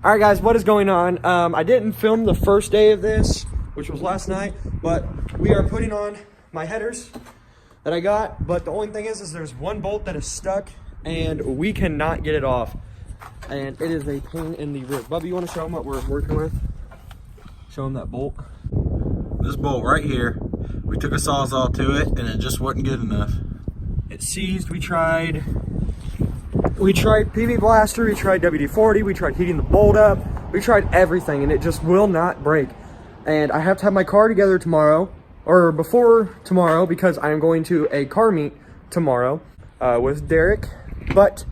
All right, guys, what is going on? I didn't film the first day of this, which was last night, but we are putting on my headers that I got. But the only thing is there's one bolt that is stuck, and we cannot get it off. And it is a pain in the rear. Bubby, you want to show them what we're working with? Show them that bolt. This bolt right here, we took a Sawzall to it, and it just wasn't good enough. It seized. We tried PV Blaster, we tried WD-40, we tried heating the bolt up, we tried everything, and it just will not break. And I have to have my car together tomorrow, or before tomorrow, because I am going to a car meet tomorrow with Derek. But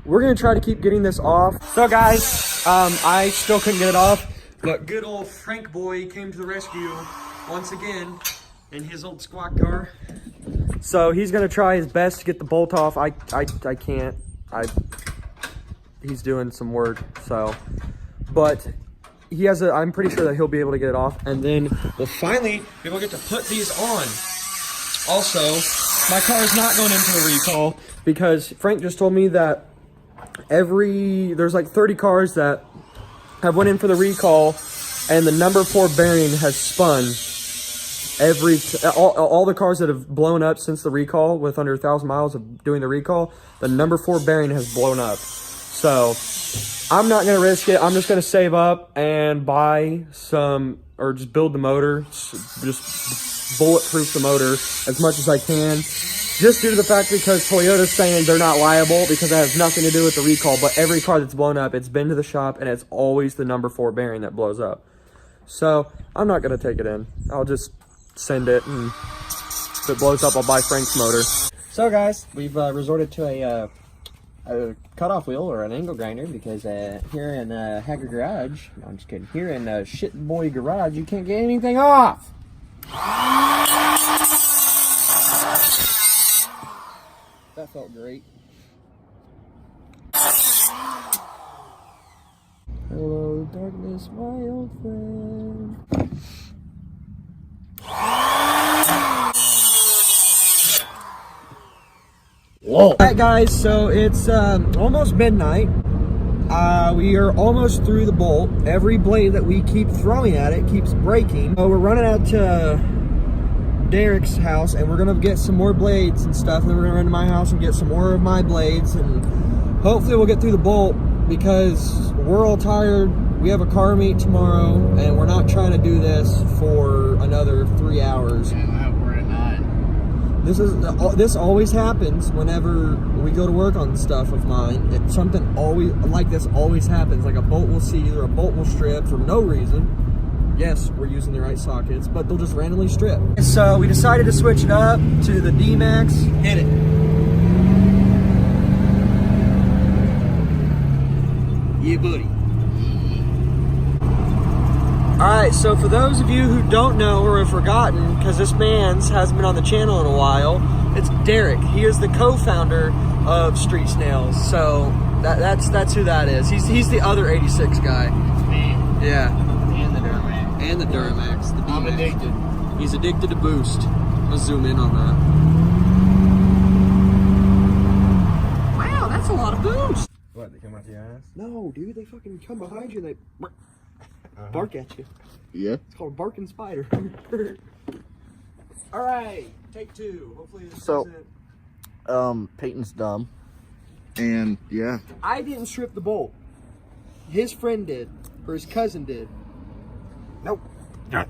we're gonna try to keep getting this off. So guys, I still couldn't get it off, but good old Frank boy came to the rescue once again in his old squat car. So he's gonna try his best to get the bolt off. I can't. He's doing some work, so, but he has I'm pretty sure that he'll be able to get it off, and then we'll finally be able to get to put these on. Also, my car is not going into the recall because Frank just told me that there's like 30 cars that have went in for the recall, and the number 4 bearing has spun. All the cars that have blown up since the recall, with under 1,000 miles of doing the recall, the number 4 bearing has blown up. So I'm not gonna risk it. I'm just gonna save up and buy some, or just build the motor, just bulletproof the motor as much as I can, just due to the fact because Toyota's saying they're not liable because it has nothing to do with the recall. But every car that's blown up, it's been to the shop and it's always the number 4 bearing that blows up. So I'm not gonna take it in. I'll just send it, and if it blows up, I'll buy Frank's motor. So guys, we've resorted to a cutoff wheel or an angle grinder because here in Hacker Garage, no, I'm just kidding, here in Shit Boy Garage, you can't get anything off. That felt great. Hello, darkness, my old friend. Whoa. Alright guys, so it's almost midnight. We are almost through the bolt. Every blade that we keep throwing at it keeps breaking. So we're running out to Derek's house and we're gonna get some more blades and stuff, and then we're gonna run to my house and get some more of my blades, and hopefully we'll get through the bolt because we're all tired. We have a car meet tomorrow and we're not trying to do this for another 3 hours. Yeah, we're at 9. This always happens whenever we go to work on stuff of mine. Something always like this always happens. Like a bolt will seize or a bolt will strip for no reason. Yes, we're using the right sockets, but they'll just randomly strip. So we decided to switch it up to the D-Max. Hit it. Yeah, buddy. Alright, so for those of you who don't know or have forgotten, because this man's hasn't been on the channel in a while, it's Derek. He is the co-founder of Street Snails, so that's who that is. He's the other 86 guy. Me. Yeah. And the Duramax. And the Duramax. The I'm addicted. He's addicted to Boost. Let's zoom in on that. Wow, that's a lot of Boost. What, they come out the ass? No, dude, they fucking come behind you and they bark at you. Yeah. It's called barking spider. All right, take 2. Hopefully this isn't... Peyton's dumb. And, yeah. I didn't strip the bolt. His friend did, or his cousin did. Nope. Oh.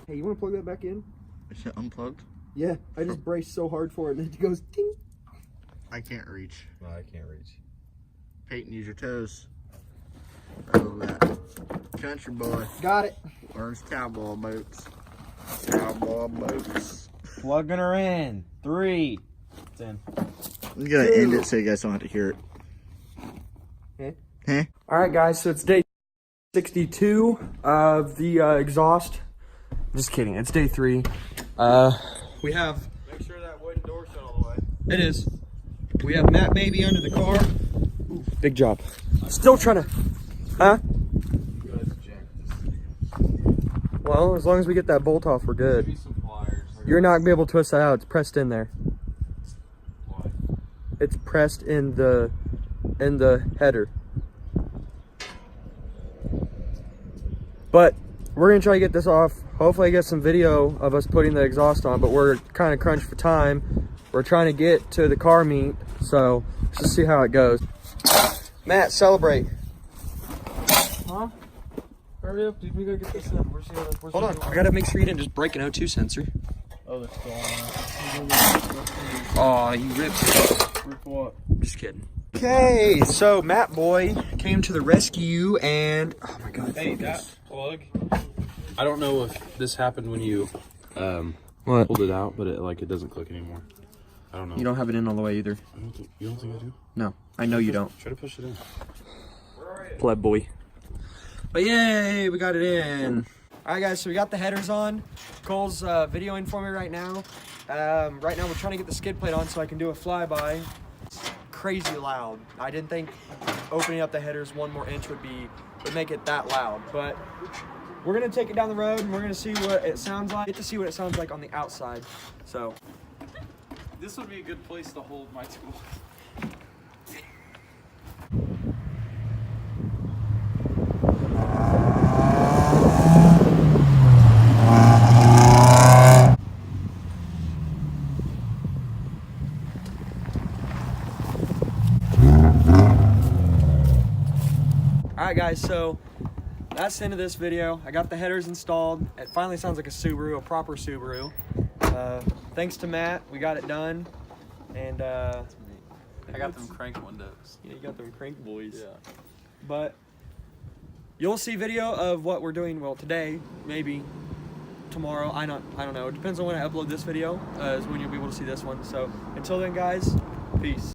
Hey, you want to plug that back in? Is it unplugged? Yeah, I just braced so hard for it and it goes ting. I can't reach. No, I can't reach. Peyton, use your toes. Oh, that. Country boy. Got it. Learns cowboy boots. Cowboy boots. Plugging her in. 3. It's in. We gotta end it so you guys don't have to hear it. Okay. Huh? Alright guys, so it's day 62 of the exhaust. Just kidding, it's day 3. We have... Make sure that wooden door's shut all the way. It is. We have Matt Baby under the car. Ooh, big job. Still trying to... Huh? Well, as long as we get that bolt off, we're good. You're not going to be able to twist that out. It's pressed in there. It's pressed in the in the header. But we're gonna try to get this off. Hopefully I get some video of us putting the exhaust on, but we're kind of crunched for time. We're trying to get to the car meet, so let's just see how it goes. Matt, celebrate. Huh? Hurry up, dude. We gotta get this in. Where's the other? Hold on, I gotta make sure you didn't just break an O2 sensor. Oh, they're still on. Oh, you ripped it. Rip what? Just kidding. Okay, so Matt boy came to the rescue and oh my god. Hey, that plug. I don't know if this happened when you What? pulled it out, but it doesn't click anymore. I don't know. You don't have it in all the way either. You don't think I do? No, I know you don't. Try to push it in. Pleb boy. But yay, we got it in. All right, guys, so we got the headers on. Cole's videoing for me right now. Right now, we're trying to get the skid plate on so I can do a flyby. It's crazy loud. I didn't think opening up the headers 1 more inch would make it that loud. But we're gonna take it down the road and we're gonna see what it sounds like. Get to see what it sounds like on the outside. So This would be a good place to hold my tools. Alright guys, so that's the end of this video. I got the headers installed. It finally sounds like a Subaru, a proper Subaru. Thanks to Matt, we got it done. And I got them crank windows. yeah, you got them crank boys. Yeah. But you'll see video of what we're doing, well, today, maybe tomorrow. I don't know. It depends on when I upload this video, is when you'll be able to see this one. So until then guys, peace.